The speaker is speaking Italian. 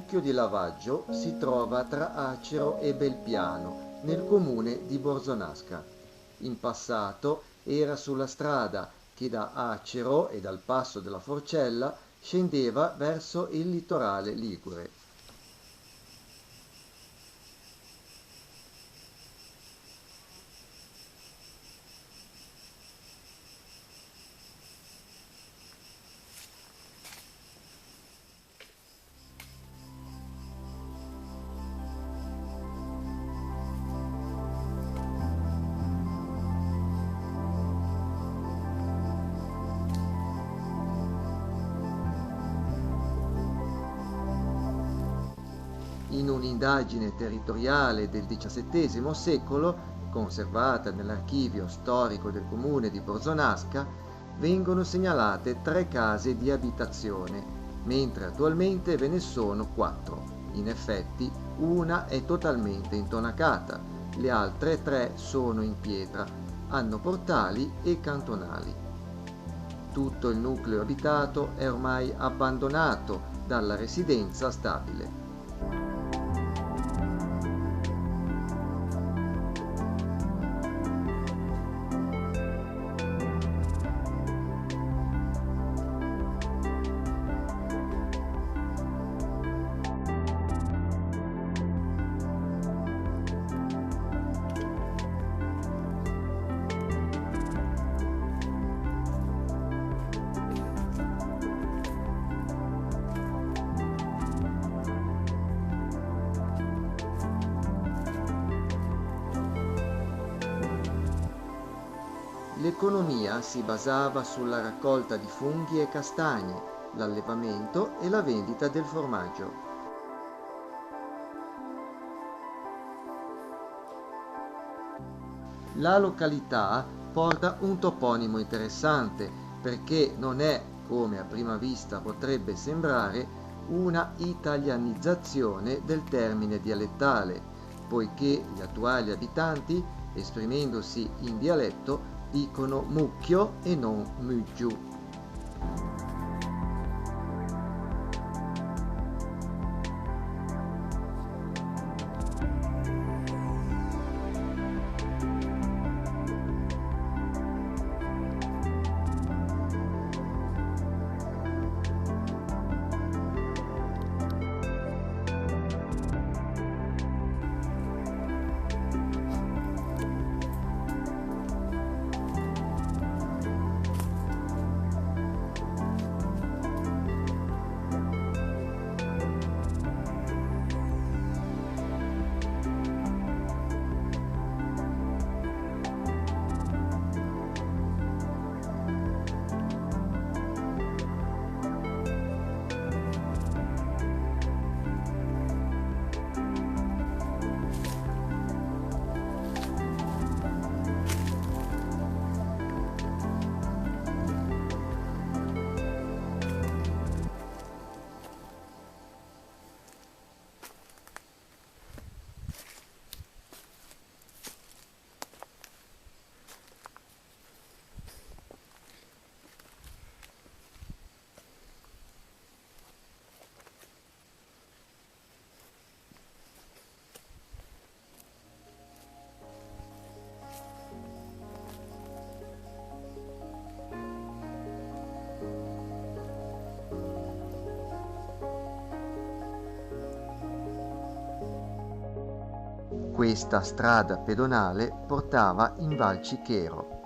mucchio di lavaggio si trova tra Acero e Belpiano, nel comune di Borzonasca. In passato era sulla strada che da Acero e dal passo della Forcella scendeva verso il litorale ligure. In un'indagine territoriale del XVII secolo, conservata nell'archivio storico del comune di Borzonasca, vengono segnalate 3 case di abitazione, mentre attualmente ve ne sono 4. In effetti, una è totalmente intonacata, le altre 3 sono in pietra, hanno portali e cantonali. Tutto il nucleo abitato è ormai abbandonato dalla residenza stabile. L'economia si basava sulla raccolta di funghi e castagne, l'allevamento e la vendita del formaggio. La località porta un toponimo interessante perché non è, come a prima vista potrebbe sembrare, una italianizzazione del termine dialettale, poiché gli attuali abitanti, esprimendosi in dialetto, dicono mucchio e non muggiu. Questa strada pedonale portava in Val Cichero.